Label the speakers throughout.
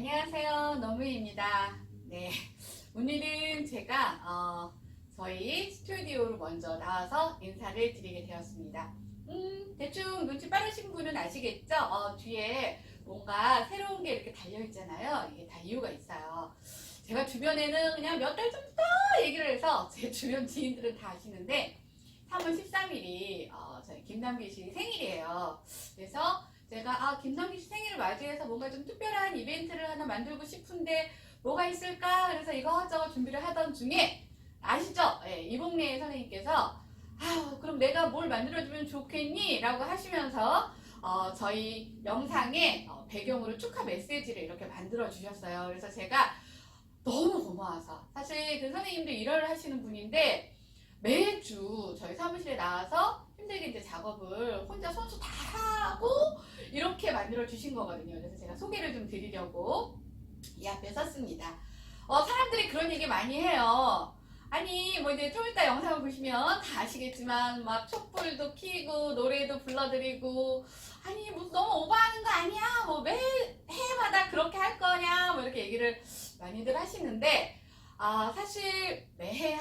Speaker 1: 안녕하세요. 너무입니다. 네, 오늘은 제가 저희 스튜디오로 먼저 나와서 인사를 드리게 되었습니다. 대충 눈치 빠르신 분은 아시겠죠? 뒤에 뭔가 새로운 게 이렇게 달려있잖아요. 이게 다 이유가 있어요. 제가 주변에는 그냥 몇 달 전부터 얘기를 해서 제 주변 지인들은 다 아시는데 3월 13일이 저희 김남길 씨 생일이에요. 그래서 제가 김남길 씨 생일을 맞이해서 뭔가 좀 특별한 이벤트를 하나 만들고 싶은데 뭐가 있을까? 그래서 이것저것 준비를 하던 중에 아시죠? 예, 이봉래 선생님께서 그럼 내가 뭘 만들어주면 좋겠니? 라고 하시면서 저희 영상에 배경으로 축하 메시지를 이렇게 만들어 주셨어요. 그래서 제가 너무 고마워서 사실 그 선생님도 일을 하시는 분인데 매주 저희 사무실에 나와서 힘들게 이제 작업을 혼자 손수 다 하고 이렇게 만들어 주신 거거든요. 그래서 제가 소개를 좀 드리려고 이 앞에 섰습니다. 사람들이 그런 얘기 많이 해요. 아니 뭐 이제 좀 이따 영상을 보시면 다 아시겠지만 막 촛불도 켜고 노래도 불러드리고 아니 뭐 너무 오버하는 거 아니야? 뭐 매 해마다 그렇게 할 거냐? 뭐 이렇게 얘기를 많이들 하시는데 사실 매해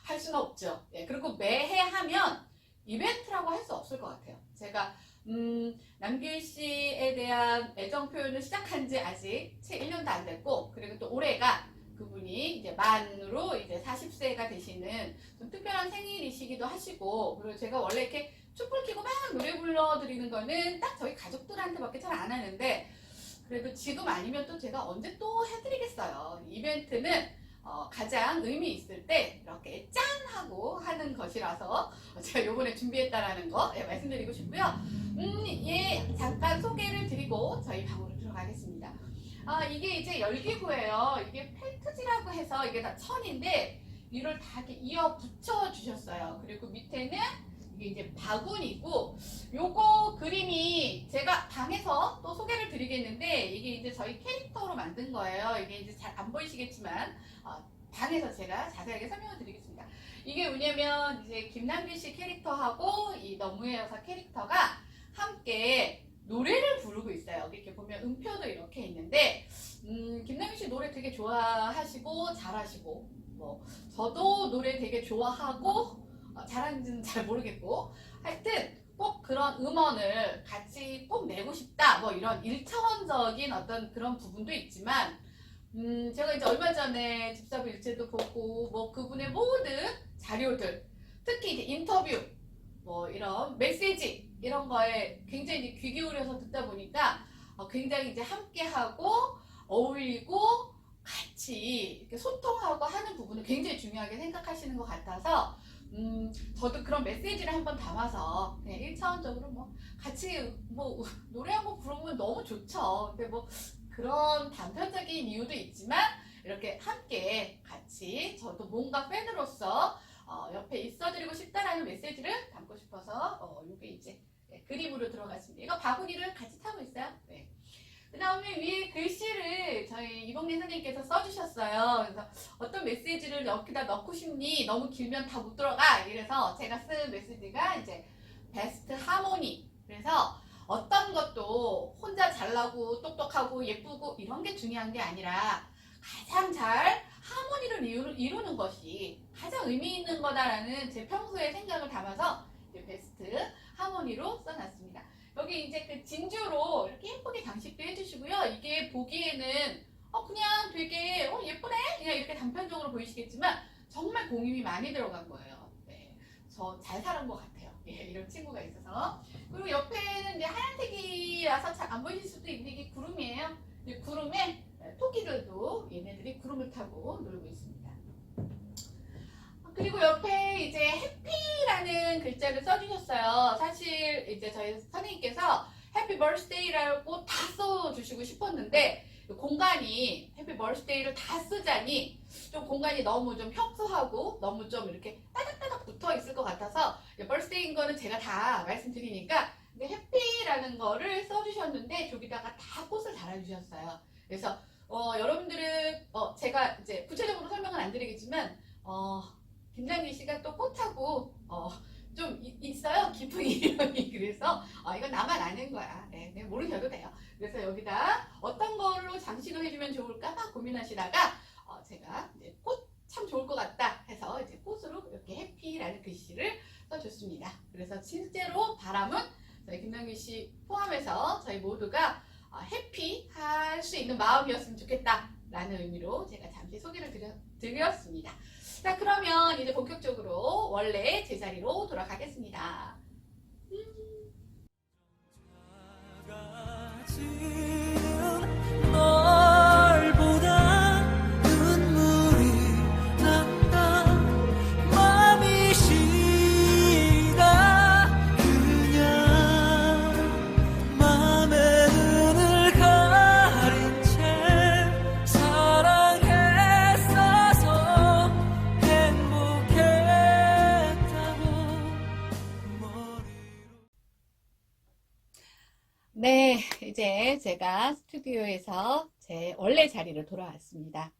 Speaker 1: 할 수는 없죠. 예, 그리고 매해 하면 이벤트라고 할 수 없을 것 같아요. 제가 남길 씨에 대한 애정 표현을 시작한 지 아직 채 1년도 안 됐고, 그리고 또 올해가 그분이 이제 만으로 이제 40세가 되시는 좀 특별한 생일이시기도 하시고, 그리고 제가 원래 이렇게 촛불 켜고 막 노래 불러드리는 거는 딱 저희 가족들한테밖에 잘 안 하는데, 그래도 지금 아니면 또 제가 언제 또 해드리겠어요. 이벤트는 가장 의미 있을 때 이렇게 짠 하고 하는 것이라서 제가 요번에 준비했다라는 거 말씀드리고 싶고요. 예, 잠깐 소개를 드리고 저희 방으로 들어가겠습니다. 이게 이제 열기구예요. 이게 펠트지라고 해서 이게 다 천인데 이걸 다 이렇게 이어 붙여 주셨어요. 그리고 밑에는 이게 이제 바구니고, 요거 그림이 제가 방에서 또 소개를 드리겠는데 이게 이제 저희 캐릭터로 만든 거예요. 이게 이제 잘 안 보이시겠지만 방에서 제가 자세하게 설명을 드리겠습니다. 이게 뭐냐면 이제 김남길 씨 캐릭터하고 이 너무의 여사 캐릭터가 함께 노래를 부르고 있어요. 이렇게 보면 음표도 이렇게 있는데 김남길 씨 노래 되게 좋아하시고 잘하시고, 뭐 저도 노래 되게 좋아하고 잘하는지는 잘 모르겠고, 하여튼 꼭 그런 음원을 같이 꼭 내고 싶다, 뭐 이런 1차원적인 어떤 그런 부분도 있지만 제가 이제 얼마 전에 집사부 일체도 보고 뭐 그분의 모든 자료들, 특히 이제 인터뷰, 뭐 이런 메시지 이런 거에 굉장히 이제 귀 기울여서 듣다 보니까 굉장히 이제 함께하고 어울리고 같이 이렇게 소통하고 하는 부분을 굉장히 중요하게 생각하시는 것 같아서 저도 그런 메시지를 한번 담아서 그냥 1차원적으로 뭐 같이 뭐 노래 한 곡 부르면 너무 좋죠. 근데 뭐 그런 단편적인 이유도 있지만 이렇게 함께 같이 저도 뭔가 팬으로서 옆에 있어드리고 싶다라는 메시지를 담고 싶어서 이게 이제 그림으로 들어갔습니다. 이거 바구니를 같이 타고 있어요. 네. 그 다음에 위에 글씨를 저희 이봉래 선생님께서 써주셨어요. 그래서 어떤 메시지를 여기다 넣고 싶니? 너무 길면 다 못 들어가. 이래서 제가 쓴 메시지가 이제 베스트 하모니. 그래서 어떤 것도 혼자 잘나고 똑똑하고 예쁘고 이런 게 중요한 게 아니라 가장 잘 하모니를 이루는 것이 가장 의미 있는 거다라는 제 평소의 생각을 담아서 이제 베스트 하모니로 써놨습니다. 여기 이제 그 진주로 이렇게 예쁘게 장식도 해주시고요. 이게 보기에는 그냥 되게 예쁘네? 그냥 이렇게 단편적으로 보이시겠지만 정말 공임이 많이 들어간 거예요. 네, 저 잘 살은 것 같아요. 예, 이런 친구가 있어서. 그리고 옆에는 이제 하얀색이라서 잘 안 보이실 수도 있는데 이게 구름이에요. 이 구름에 토끼들도 얘네들이 구름을 타고 놀고 있습니다. 그리고 옆에 이제 해피라는 글자를 써주셨어요. 사실 이제 저희 선생님께서 해피 버스데이라고 다 써주시고 싶었는데 공간이 해피 버스데이를 다 쓰자니 좀 공간이 너무 좀 협소하고 너무 좀 이렇게 따닥따닥 붙어 있을 것 같아서 버스데이인 거는 제가 다 말씀드리니까 해피라는 거를 써주셨는데 저기다가 다 꽃을 달아주셨어요. 그래서 여러분들은 제가 이제 구체적으로 설명은 안 드리겠지만 김남길 씨가 또 꽃하고 좀 있어요. 깊은 이름이. 그래서 이건 나만 아는 거야. 네, 모르셔도 돼요. 그래서 여기다 어떤 걸로 장식 시도해주면 좋을까 막 고민하시다가 제가 이제 꽃 참 좋을 것 같다 해서 이제 꽃으로 이렇게 해피라는 글씨를 써줬습니다. 그래서 실제로 바람은 저희 김남규 씨 포함해서 저희 모두가 해피할 수 있는 마음이었으면 좋겠다라는 의미로 제가 잠시 소개를 드렸습니다. 자, 그러면 이제 본격적으로 원래 제자리로 돌아가겠습니다. 네, 이제 제가 스튜디오에서 제 원래 자리로 돌아왔습니다.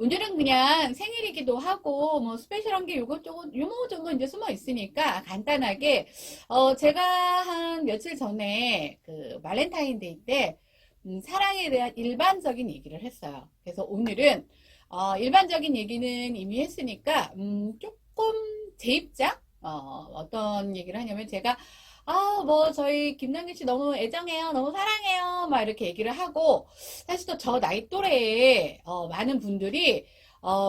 Speaker 1: 오늘은 그냥 생일이기도 하고 뭐 스페셜한 게 요것저것 요모저것 이제 숨어 있으니까 간단하게 제가 한 며칠 전에 그 발렌타인데이 때 사랑에 대한 일반적인 얘기를 했어요. 그래서 오늘은 일반적인 얘기는 이미 했으니까 조금 제 입장 어떤 얘기를 하냐면 제가 뭐 저희 김남규 씨 너무 애정해요, 너무 사랑해요 막 이렇게 얘기를 하고 사실 또 저 나이 또래에 많은 분들이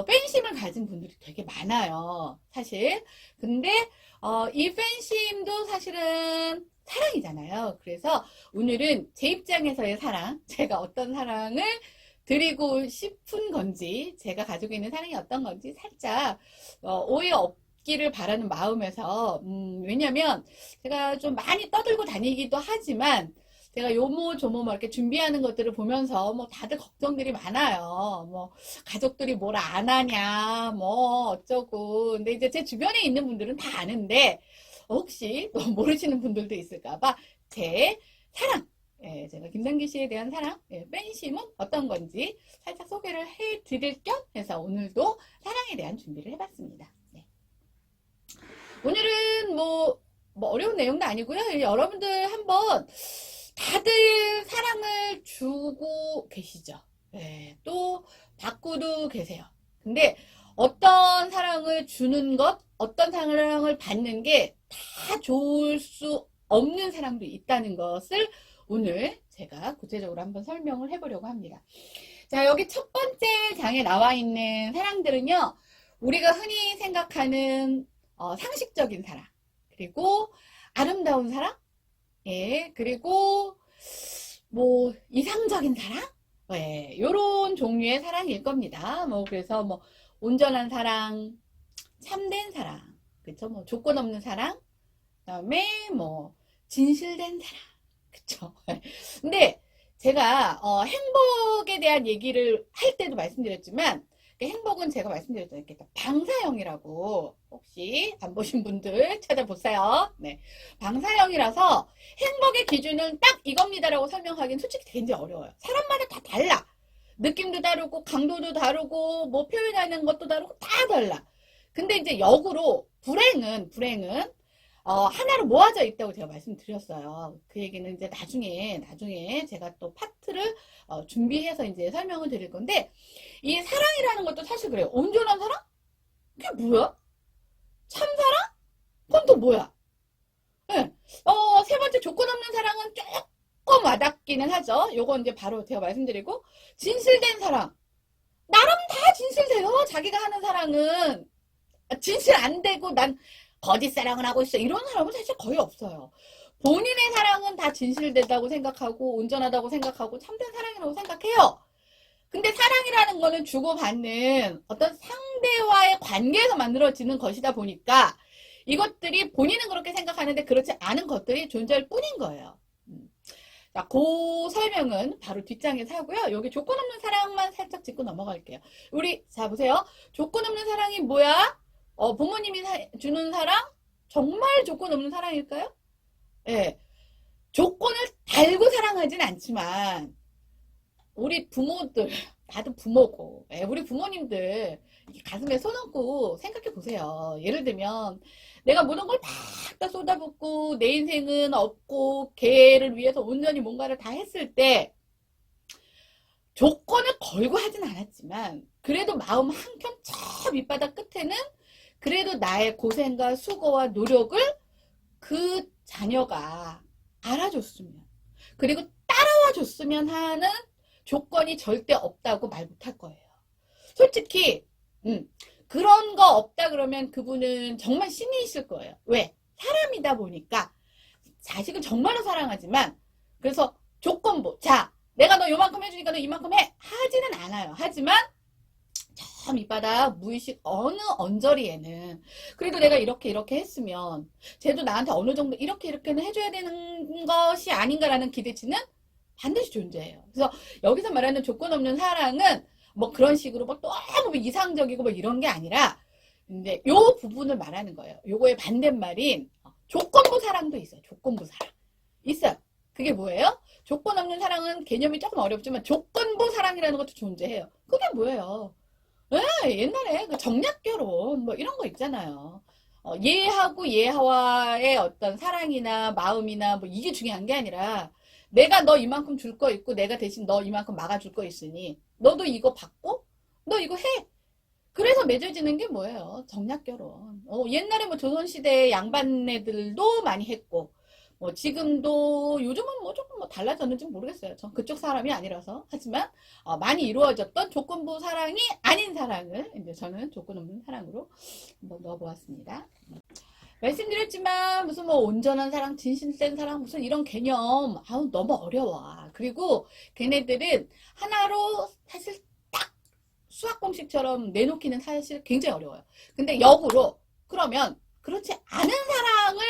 Speaker 1: 팬심을 가진 분들이 되게 많아요 사실. 근데 이 팬심도 사실은 사랑이잖아요. 그래서 오늘은 제 입장에서의 사랑, 제가 어떤 사랑을 드리고 싶은 건지, 제가 가지고 있는 사랑이 어떤 건지 살짝 오해 없기를 바라는 마음에서 왜냐면 제가 좀 많이 떠들고 다니기도 하지만 제가 요모조모 뭐 이렇게 준비하는 것들을 보면서 뭐 다들 걱정들이 많아요. 뭐 가족들이 뭘 안 하냐 뭐 어쩌고. 근데 이제 제 주변에 있는 분들은 다 아는데 혹시 또 모르시는 분들도 있을까봐 제 사랑, 제가 김남규 씨에 대한 사랑, 팬심은 어떤 건지 살짝 소개를 해드릴 겸 해서 오늘도 사랑에 대한 준비를 해봤습니다. 네. 오늘은 뭐 어려운 내용도 아니고요. 여러분들 한번 다들 사랑을 주고 계시죠. 또 받고도 계세요. 근데 어떤 사랑을 주는 것, 어떤 사랑을 받는 게 다 좋을 수 없는 사랑도 있다는 것을 오늘 제가 구체적으로 한번 설명을 해보려고 합니다. 자, 여기 첫 번째 장에 나와 있는 사랑들은요, 우리가 흔히 생각하는 상식적인 사랑, 그리고 아름다운 사랑, 그리고 뭐 이상적인 사랑, 요런 종류의 사랑일 겁니다. 뭐 그래서 뭐 온전한 사랑, 참된 사랑, 그쵸? 뭐 조건 없는 사랑, 그다음에 뭐 진실된 사랑, 그쵸? 근데 제가 행복에 대한 얘기를 할 때도 말씀드렸지만 행복은 제가 말씀드렸잖아요. 방사형이라고, 혹시 안 보신 분들 찾아보세요. 네, 방사형이라서 행복의 기준은 딱 이겁니다라고 설명하기는 솔직히 굉장히 어려워요. 사람마다 다 달라. 느낌도 다르고 강도도 다르고 뭐 표현하는 것도 다르고 다 달라. 근데 이제 역으로 불행은 하나로 모아져 있다고 제가 말씀드렸어요. 그 얘기는 이제 나중에 제가 또 파트를 준비해서 이제 설명을 드릴 건데, 이 사랑이라는 것도 사실 그래요. 온전한 사랑? 그게 뭐야? 참사랑? 그건 또 뭐야? 네. 세 번째 조건 없는 사랑은 조금 와닿기는 하죠. 요건 이제 바로 제가 말씀드리고, 진실된 사랑. 나름 다 진실돼요. 자기가 하는 사랑은 진실 안 되고 난 거짓 사랑을 하고 있어, 이런 사람은 사실 거의 없어요. 본인의 사랑은 다 진실되다고 생각하고 온전하다고 생각하고 참된 사랑이라고 생각해요. 근데 사랑이라는 거는 주고받는 어떤 상대와의 관계에서 만들어지는 것이다 보니까 이것들이 본인은 그렇게 생각하는데 그렇지 않은 것들이 존재할 뿐인 거예요. 자, 그 설명은 바로 뒷장에서 하고요. 여기 조건 없는 사랑만 살짝 짚고 넘어갈게요. 우리 자 보세요. 조건 없는 사랑이 뭐야? 부모님이 주는 사랑? 정말 조건 없는 사랑일까요? 예. 조건을 달고 사랑하진 않지만 우리 부모들, 나도 부모고, 우리 부모님들 가슴에 손 얹고 생각해 보세요. 예를 들면 내가 모든 걸 다 쏟아붓고 내 인생은 없고 걔를 위해서 온전히 뭔가를 다 했을 때 조건을 걸고 하진 않았지만 그래도 마음 한켠 저 밑바닥 끝에는 그래도 나의 고생과 수고와 노력을 그 자녀가 알아줬으면 그리고 따라와 줬으면 하는 조건이 절대 없다고 말 못할 거예요. 솔직히 그런 거 없다 그러면 그분은 정말 신이실 거예요. 왜? 사람이다 보니까 자식을 정말로 사랑하지만 그래서 조건부 자 내가 너 요만큼 해주니까 너 이만큼 해 하지는 않아요. 하지만 저 밑바닥 무의식 어느 언저리에는 그래도 내가 이렇게 했으면 쟤도 나한테 어느 정도 이렇게는 해줘야 되는 것이 아닌가라는 기대치는 반드시 존재해요. 그래서 여기서 말하는 조건 없는 사랑은 뭐 그런 식으로 뭐 너무 이상적이고 뭐 이런 게 아니라 근데 요 부분을 말하는 거예요. 요거의 반대말인 조건부 사랑도 있어요. 조건부 사랑 있어요. 그게 뭐예요? 조건 없는 사랑은 개념이 조금 어렵지만 조건부 사랑이라는 것도 존재해요. 그게 뭐예요? 옛날에 그 정략결혼 뭐 이런 거 있잖아요. 얘하고 얘와의 어떤 사랑이나 마음이나 뭐 이게 중요한 게 아니라 내가 너 이만큼 줄 거 있고 내가 대신 너 이만큼 막아줄 거 있으니 너도 이거 받고 너 이거 해. 그래서 맺어지는 게 뭐예요? 정략결혼. 옛날에 뭐 조선시대 양반네들도 많이 했고 뭐 지금도 요즘은 뭐 조금 뭐 달라졌는지 모르겠어요. 전 그쪽 사람이 아니라서. 하지만 많이 이루어졌던 조건부 사랑이 아닌 사랑을 이제 저는 조건 없는 사랑으로 한번 넣어보았습니다. 말씀드렸지만 무슨 뭐 온전한 사랑, 진실된 사랑 무슨 이런 개념 아우 너무 어려워. 그리고 걔네들은 하나로 사실 딱 수학 공식처럼 내놓기는 사실 굉장히 어려워요. 근데 역으로 그러면 그렇지 않은 사랑을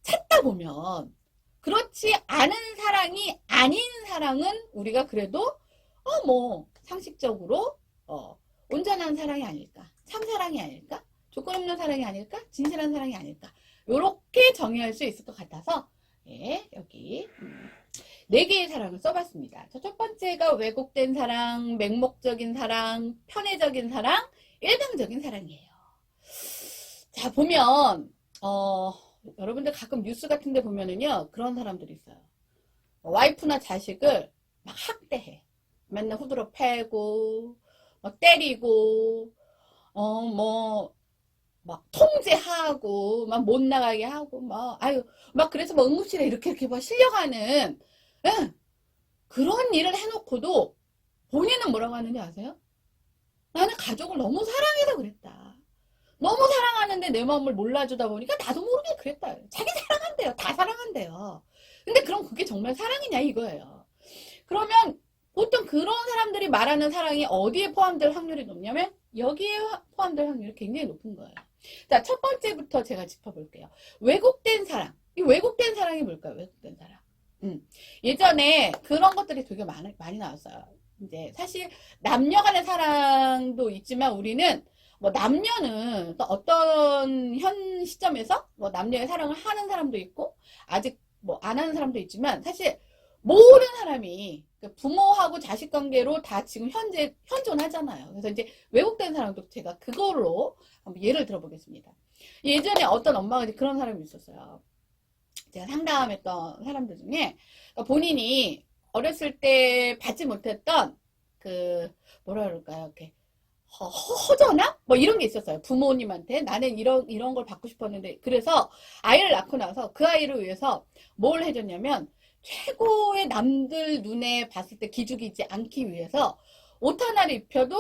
Speaker 1: 찾다 보면 그렇지 않은 사랑이 아닌 사랑은 우리가 그래도 뭐 상식적으로 온전한 사랑이 아닐까, 참사랑이 아닐까, 조건 없는 사랑이 아닐까, 진실한 사랑이 아닐까 요렇게 정의할 수 있을 것 같아서 예, 여기 4개의 사랑을 써봤습니다. 첫 번째가 왜곡된 사랑, 맹목적인 사랑, 편애적인 사랑, 일방적인 사랑이에요. 자 보면 여러분들 가끔 뉴스 같은 데 보면은요 그런 사람들이 있어요. 와이프나 자식을 막 학대해. 맨날 후드로 패고 막 때리고 뭐 막 통제하고 막 못 나가게 하고 막 그래서 뭐 응급실에 이렇게 막 실려가는 그런 일을 해놓고도 본인은 뭐라고 하는지 아세요? 나는 가족을 너무 사랑해서 그랬다. 너무 사랑하는데 내 마음을 몰라주다 보니까 나도 모르게 그랬다. 자기 사랑한대요. 다 사랑한대요. 근데 그럼 그게 정말 사랑이냐 이거예요. 그러면 보통 그런 사람들이 말하는 사랑이 어디에 포함될 확률이 높냐면 여기에 포함될 확률이 굉장히 높은 거예요. 자, 첫 번째부터 제가 짚어볼게요. 왜곡된 사랑. 이 왜곡된 사랑이 뭘까요? 왜곡된 사랑. 예전에 그런 것들이 되게 많이 나왔어요. 이제 사실 남녀 간의 사랑도 있지만 우리는 뭐 남녀는 또 어떤 현 시점에서 뭐 남녀의 사랑을 하는 사람도 있고 아직 뭐 안 하는 사람도 있지만 사실 모든 사람이 부모하고 자식 관계로 다 지금 현재 현존하잖아요. 그래서 이제 왜곡된 사랑도 제가 그걸로 한번 예를 들어보겠습니다. 예전에 어떤 엄마가 이제 그런 사람이 있었어요. 제가 상담했던 사람들 중에 본인이 어렸을 때 받지 못했던 그 뭐라 그럴까요? 이렇게 허전함? 뭐 이런 게 있었어요. 부모님한테 나는 이런 걸 받고 싶었는데 그래서 아이를 낳고 나서 그 아이를 위해서 뭘 해줬냐면 최고의 남들 눈에 봤을 때 기죽이지 않기 위해서 옷 하나를 입혀도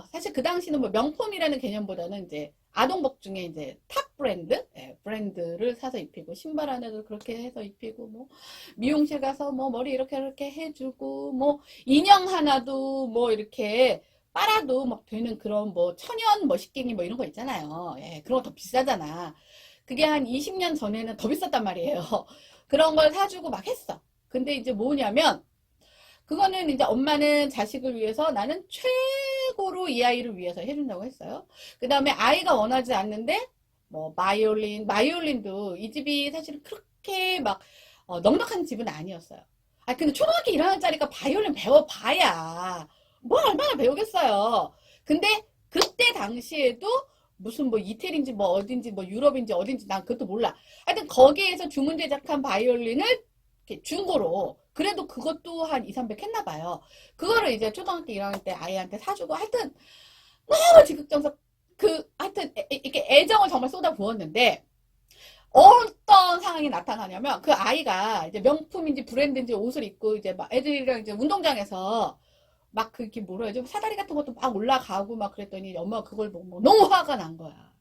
Speaker 1: 사실 그 당시는 뭐 명품이라는 개념보다는 이제 아동복 중에 이제 탑 브랜드 브랜드를 사서 입히고 신발 하나도 그렇게 해서 입히고 뭐 미용실 가서 뭐 머리 이렇게 해주고 뭐 인형 하나도 뭐 이렇게 빨아도 막 되는 그런 뭐 천연 머시갱이 뭐 이런 거 있잖아요. 예, 그런 거 더 비싸잖아. 그게 한 20년 전에는 더 비쌌단 말이에요. 그런 걸 사주고 막 했어. 근데 이제 뭐냐면 그거는 이제 엄마는 자식을 위해서 나는 최고로 이 아이를 위해서 해준다고 했어요. 그 다음에 아이가 원하지 않는데 뭐 마이올린도 이 집이 사실 그렇게 막 넉넉한 집은 아니었어요. 근데 초등학교 1학년짜리가 바이올린 배워봐야 뭐 얼마나 배우겠어요. 근데 그때 당시에도 무슨 뭐 이태리인지 뭐 어딘지 뭐 유럽인지 어딘지 난 그것도 몰라. 하여튼 거기에서 주문 제작한 바이올린을 이렇게 중고로 그래도 그것도 한 2, 300 했나 봐요. 그거를 이제 초등학교 1학년 때 아이한테 사주고 하여튼 너무 지극정석 하여튼 이렇게 애정을 정말 쏟아 부었는데 어떤 상황이 나타나냐면 그 아이가 이제 명품인지 브랜드인지 옷을 입고 이제 막 애들이랑 이제 운동장에서 막 그렇게 뭐라 해야죠? 사다리 같은 것도 막 올라가고 막 그랬더니 엄마가 그걸 보고 너무 화가 난 거야.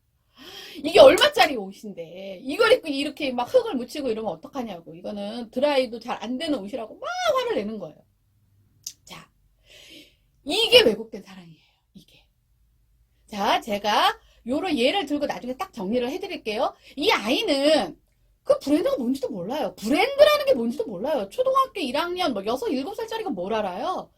Speaker 1: 이게 얼마짜리 옷인데 이걸 입고 이렇게 막 흙을 묻히고 이러면 어떡하냐고. 이거는 드라이도 잘 안 되는 옷이라고 막 화를 내는 거예요. 자, 이게 왜곡된 사랑이에요. 이게. 자, 제가 요런 예를 들고 나중에 딱 정리를 해드릴게요. 이 아이는 그 브랜드가 뭔지도 몰라요. 브랜드라는 게 뭔지도 몰라요. 초등학교 1학년 뭐 6, 7살짜리가 뭘 알아요.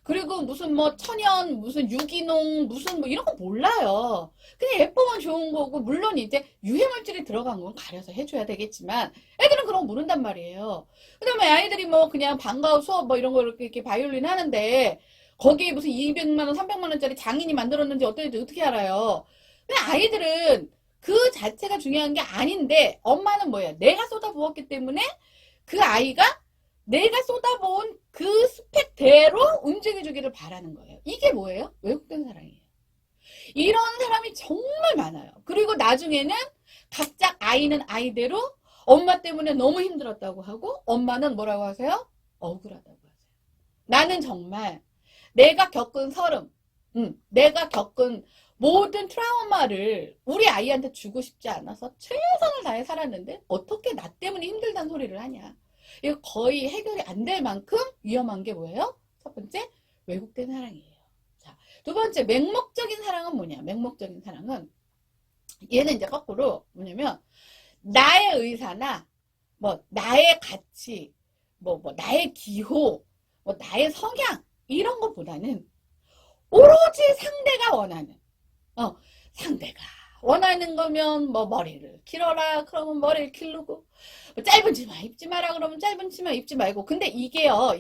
Speaker 1: 그리고 무슨 뭐 천연 무슨 유기농 무슨 뭐 이런 거 몰라요. 그냥 예쁘면 좋은 거고 물론 이제 유해물질이 들어간 건 가려서 해줘야 되겠지만 애들은 그런 거 모른단 말이에요. 그다음에 아이들이 뭐 그냥 방과후 수업 뭐 이런 거 이렇게 바이올린 하는데 거기에 무슨 200만 원 300만 원짜리 장인이 만들었는지 어떤지 어떻게 알아요. 근데 아이들은 그 자체가 중요한 게 아닌데 엄마는 뭐예요? 내가 쏟아부었기 때문에 그 아이가 내가 쏟아부은 그 스펙대로 움직여주기를 바라는 거예요. 이게 뭐예요? 왜곡된 사랑이에요. 이런 사람이 정말 많아요. 그리고 나중에는 각자 아이는 아이대로 엄마 때문에 너무 힘들었다고 하고 엄마는 뭐라고 하세요? 억울하다고 하세요. 나는 정말 내가 겪은 내가 겪은 모든 트라우마를 우리 아이한테 주고 싶지 않아서 최선을 다해 살았는데 어떻게 나 때문에 힘들다는 소리를 하냐. 이거 거의 해결이 안 될 만큼 위험한 게 뭐예요? 첫 번째, 왜곡된 사랑이에요. 자, 두 번째, 맹목적인 사랑은 뭐냐? 맹목적인 사랑은 얘는 이제 거꾸로 뭐냐면 나의 의사나 뭐 나의 가치, 뭐 나의 기호, 뭐 나의 성향 이런 것보다는 오로지 상대가 원하는 상대가 원하는 거면 뭐 머리를 길어라 그러면 머리를 기르고 뭐 짧은 치마 입지 마라 그러면 짧은 치마 입지 말고 근데 이게요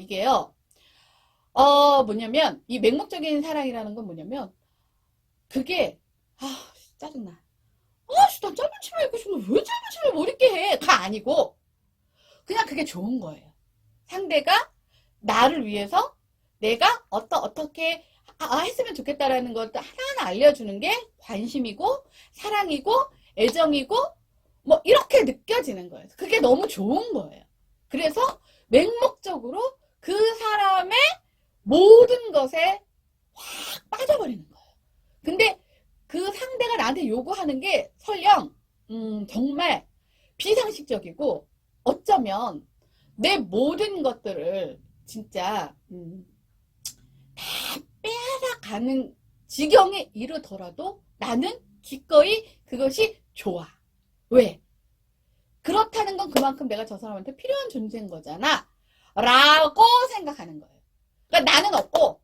Speaker 1: 뭐냐면 이 맹목적인 사랑이라는 건 뭐냐면 그게 짜증나 난 짧은 치마 입고 싶으면 왜 짧은 치마 못 입게 해가 아니고 그냥 그게 좋은 거예요. 상대가 나를 위해서 내가 어떻게 했으면 좋겠다라는 것도 하나하나 알려주는 게 관심이고 사랑이고 애정이고 뭐 이렇게 느껴지는 거예요. 그게 너무 좋은 거예요. 그래서 맹목적으로 그 사람의 모든 것에 확 빠져버리는 거예요. 근데 그 상대가 나한테 요구하는 게 설령 정말 비상식적이고 어쩌면 내 모든 것들을 진짜 다 빼앗아가는 지경에 이르더라도 나는 기꺼이 그것이 좋아. 왜? 그렇다는 건 그만큼 내가 저 사람한테 필요한 존재인 거잖아 라고 생각하는 거예요. 그러니까 나는 없고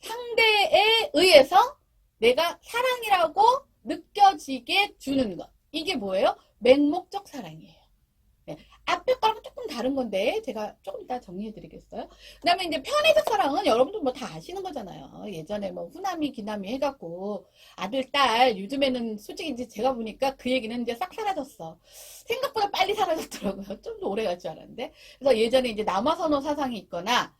Speaker 1: 상대에 의해서 내가 사랑이라고 느껴지게 주는 것. 이게 뭐예요? 맹목적 사랑이에요. 앞에 거랑 조금 다른 건데 제가 조금 이따 정리해 드리겠어요. 그 다음에 이제 편의적 사랑은 여러분들 뭐 다 아시는 거잖아요. 예전에 뭐 후남이 기남이 해갖고 아들 딸 요즘에는 솔직히 이제 제가 보니까 그 얘기는 이제 싹 사라졌어. 생각보다 빨리 사라졌더라고요. 좀 더 오래 갈 줄 알았는데. 그래서 예전에 이제 남아선호 사상이 있거나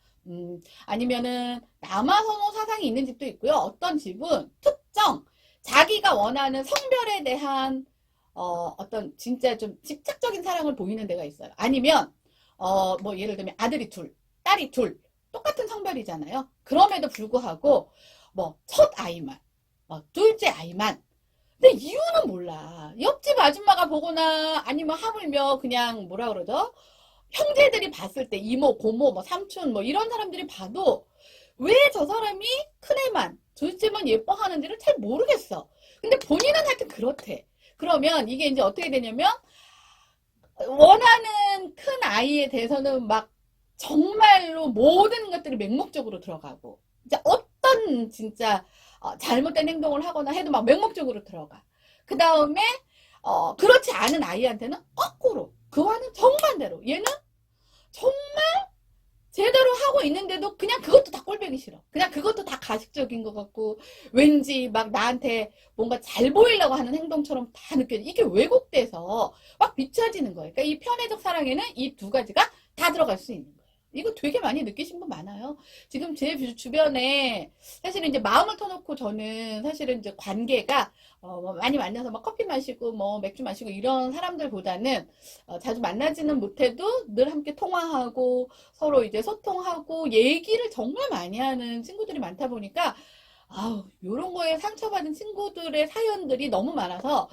Speaker 1: 아니면은 남아선호 사상이 있는 집도 있고요. 어떤 집은 특정 자기가 원하는 성별에 대한 어떤 진짜 좀 집착적인 사랑을 보이는 데가 있어요. 아니면 뭐 예를 들면 아들이 둘, 딸이 둘 똑같은 성별이잖아요. 그럼에도 불구하고 뭐 첫 아이만, 둘째 아이만. 근데 이유는 몰라. 옆집 아줌마가 보거나 아니면 하물며 그냥 뭐라 그러죠? 형제들이 봤을 때 이모, 고모, 뭐 삼촌 뭐 이런 사람들이 봐도 왜 저 사람이 큰애만, 둘째만 예뻐하는지를 잘 모르겠어. 근데 본인은 하여튼 그렇대. 그러면 이게 이제 어떻게 되냐면 원하는 큰 아이에 대해서는 막 정말로 모든 것들이 맹목적으로 들어가고 이제 어떤 진짜 잘못된 행동을 하거나 해도 막 맹목적으로 들어가. 그 다음에 그렇지 않은 아이한테는 거꾸로 그와는 정반대로 얘는 정말 제대로 하고 있는데도 그냥 그것도 다 꼴보기 싫어. 그냥 그것도 다 가식적인 것 같고 왠지 막 나한테 뭔가 잘 보이려고 하는 행동처럼 다 느껴져. 이게 왜곡돼서 막 비춰지는 거예요. 그러니까 이 편애적 사랑에는 이 두 가지가 다 들어갈 수 있는 거예요. 이거 되게 많이 느끼신 분 많아요. 지금 제 주변에 사실은 이제 마음을 터놓고 저는 사실은 이제 관계가 뭐 많이 만나서 막 커피 마시고 뭐 맥주 마시고 이런 사람들보다는 자주 만나지는 못해도 늘 함께 통화하고 서로 이제 소통하고 얘기를 정말 많이 하는 친구들이 많다 보니까 아우, 요런 거에 상처받은 친구들의 사연들이 너무 많아서,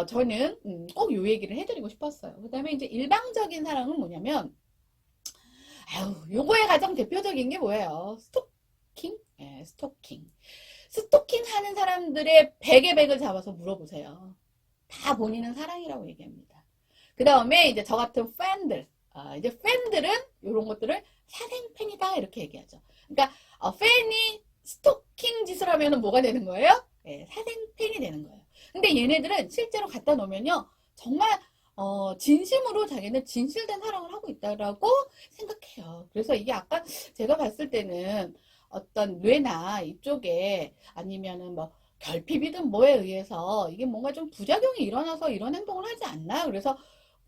Speaker 1: 저는, 꼭 요 얘기를 해드리고 싶었어요. 그 다음에 이제 일방적인 사랑은 뭐냐면, 아유, 요거의 가장 대표적인 게 뭐예요? 스토킹? 예, 스토킹. 스토킹 하는 사람들의 백의 백을 잡아서 물어보세요. 다 본인은 사랑이라고 얘기합니다. 그 다음에 이제 저 같은 팬들, 이제 팬들은 요런 것들을 사생팬이다, 이렇게 얘기하죠. 그러니까, 팬이 스토킹 짓을 하면 뭐가 되는 거예요? 네, 사생팬이 되는 거예요. 근데 얘네들은 실제로 갖다 놓으면요, 정말 진심으로 자기는 진실된 사랑을 하고 있다라고 생각해요. 그래서 이게 아까 제가 봤을 때는 어떤 뇌나 이쪽에 아니면은 뭐 결핍이든 뭐에 의해서 이게 뭔가 좀 부작용이 일어나서 이런 행동을 하지 않나? 그래서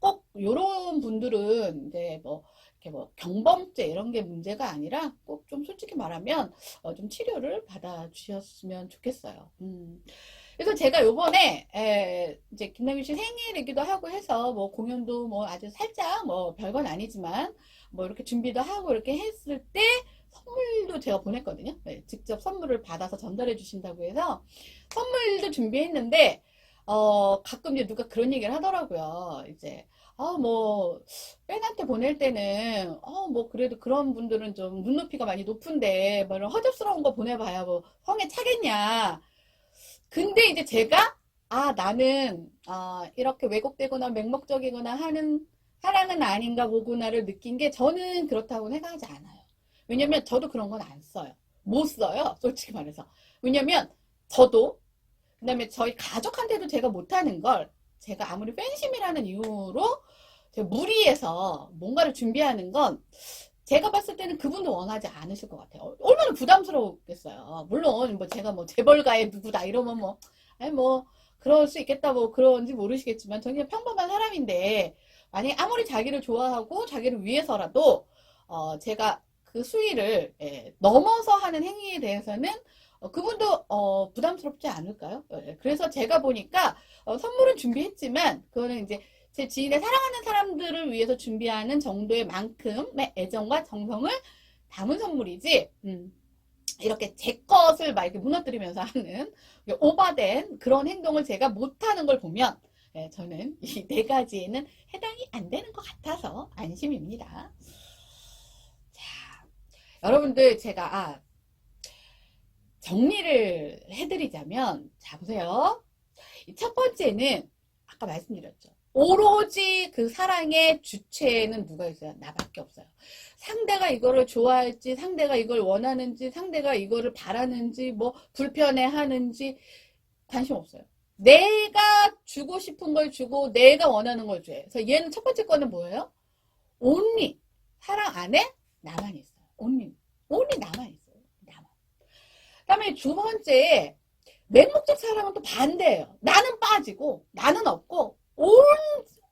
Speaker 1: 꼭 요런 분들은 이제 뭐 이렇게 뭐 경범죄 이런 게 문제가 아니라 꼭 좀 솔직히 말하면 좀 치료를 받아 주셨으면 좋겠어요. 그래서 제가 요번에 이제 김남규 씨 생일이기도 하고 해서 뭐 공연도 뭐 아주 살짝 뭐 별건 아니지만 뭐 이렇게 준비도 하고 이렇게 했을 때 선물도 제가 보냈거든요. 네, 직접 선물을 받아서 전달해 주신다고 해서 선물도 준비했는데 가끔 이제 누가 그런 얘기를 하더라고요. 이제 뭐 팬한테 보낼 때는 뭐 그래도 그런 분들은 좀 눈높이가 많이 높은데 뭐 이런 허접스러운 거 보내봐야 뭐 성에 차겠냐. 근데 이제 제가 나는 이렇게 왜곡되거나 맹목적이거나 하는 사랑은 아닌가 보구나를 느낀 게 저는 그렇다고 생각하지 않아요. 왜냐면 저도 그런 건 안 써요. 못 써요. 솔직히 말해서. 왜냐면 저도 그다음에 저희 가족한테도 제가 못하는 걸 제가 아무리 팬심이라는 이유로 제가 무리해서 뭔가를 준비하는 건 제가 봤을 때는 그분도 원하지 않으실 것 같아요. 얼마나 부담스러웠겠어요. 물론 뭐 제가 뭐 재벌가의 누구다 이러면 뭐 아니 뭐 그럴 수 있겠다 뭐 그런지 모르시겠지만 저는 그냥 평범한 사람인데 만약에 아무리 자기를 좋아하고 자기를 위해서라도 제가 그 수위를 넘어서 하는 행위에 대해서는 그분도 부담스럽지 않을까요? 그래서 제가 보니까 선물은 준비했지만 그거는 이제 제 지인의 사랑하는 사람들을 위해서 준비하는 정도의 만큼의 애정과 정성을 담은 선물이지 이렇게 제 것을 막 이렇게 무너뜨리면서 하는 오버된 그런 행동을 제가 못하는 걸 보면 저는 이 네 가지에는 해당이 안 되는 것 같아서 안심입니다. 자, 여러분들 제가 정리를 해드리자면 자 보세요. 첫 번째는 아까 말씀드렸죠. 오로지 그 사랑의 주체는 누가 있어요? 나밖에 없어요. 상대가 이거를 좋아할지, 상대가 이걸 원하는지, 상대가 이거를 바라는지, 뭐 불편해하는지 관심 없어요. 내가 주고 싶은 걸 주고 내가 원하는 걸 줘요. 그래서 얘는 첫 번째 거는 뭐예요? only 사랑 안에 나만 있어요. only 나만 있어요. 나만. 그다음에 두 번째 맹목적 사랑은 또 반대예요. 나는 빠지고 나는 없고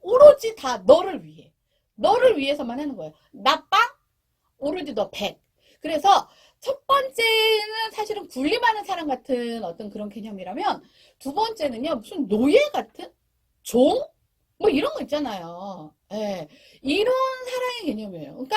Speaker 1: 오로지 다 너를 위해. 너를 위해서만 하는 거예요. 나 빵, 오로지 너 100. 그래서 첫 번째는 사실은 군림하는 사람 같은 어떤 그런 개념이라면 두 번째는요. 무슨 노예 같은? 종? 뭐 이런 거 있잖아요. 예, 이런 사랑의 개념이에요. 그러니까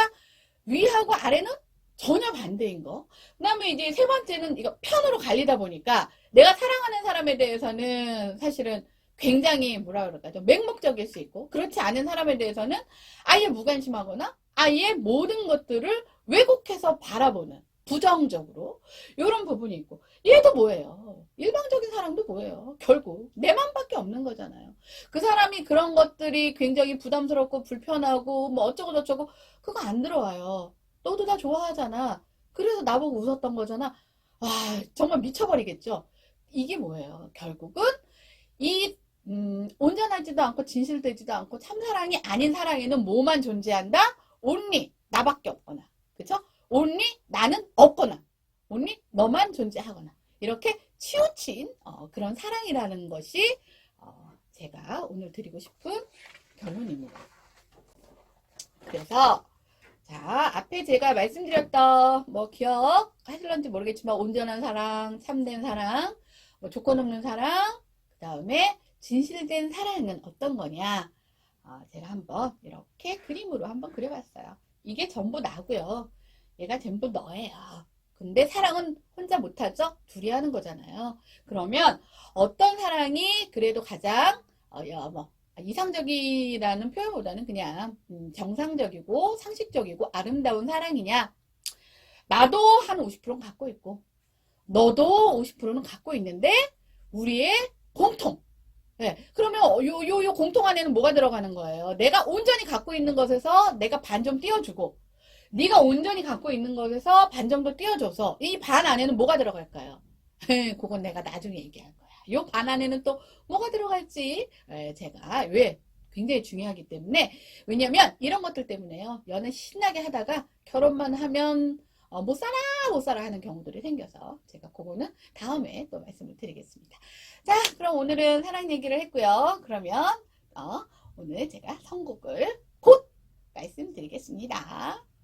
Speaker 1: 위하고 아래는 전혀 반대인 거. 그 다음에 이제 세 번째는 이거 편으로 갈리다 보니까 내가 사랑하는 사람에 대해서는 사실은 굉장히 뭐라 그럴까 좀 맹목적일 수 있고 그렇지 않은 사람에 대해서는 아예 무관심하거나 아예 모든 것들을 왜곡해서 바라보는 부정적으로 이런 부분이 있고 얘도 뭐예요? 일방적인 사랑도 뭐예요? 결국 내 맘밖에 없는 거잖아요. 그 사람이 그런 것들이 굉장히 부담스럽고 불편하고 뭐 어쩌고 저쩌고 그거 안 들어와요. 너도 다 좋아하잖아. 그래서 나보고 웃었던 거잖아. 정말 미쳐버리겠죠. 이게 뭐예요? 결국은 이 온전하지도 않고 진실되지도 않고 참사랑이 아닌 사랑에는 뭐만 존재한다? only 나밖에 없거나 그쵸? only 나는 없거나 only 너만 존재하거나 이렇게 치우친 그런 사랑이라는 것이 제가 오늘 드리고 싶은 결론입니다. 그래서 자 앞에 제가 말씀드렸던 뭐 기억하실런지 모르겠지만 온전한 사랑, 참된 사랑, 뭐 조건 없는 사랑, 그 다음에 진실된 사랑은 어떤 거냐? 제가 한번 이렇게 그림으로 한번 그려봤어요. 이게 전부 나고요. 얘가 전부 너예요. 근데 사랑은 혼자 못하죠? 둘이 하는 거잖아요. 그러면 어떤 사랑이 그래도 가장 뭐 이상적이라는 표현보다는 그냥 정상적이고 상식적이고 아름다운 사랑이냐? 나도 한 50%는 갖고 있고 너도 50%는 갖고 있는데 우리의 공통. 네, 그러면 요 공통 안에는 뭐가 들어가는 거예요? 내가 온전히 갖고 있는 것에서 내가 반 좀 띄워주고 네가 온전히 갖고 있는 것에서 반 정도 띄워줘서 이 반 안에는 뭐가 들어갈까요? 그건 내가 나중에 얘기할 거야. 요 반 안에는 또 뭐가 들어갈지 제가 왜 굉장히 중요하기 때문에 왜냐면 이런 것들 때문에요. 연애 신나게 하다가 결혼만 하면 못 살아 하는 경우들이 생겨서 제가 그거는 다음에 또 말씀을 드리겠습니다. 자, 그럼 오늘은 사랑 얘기를 했고요. 그러면 오늘 제가 선곡을 곧 말씀드리겠습니다.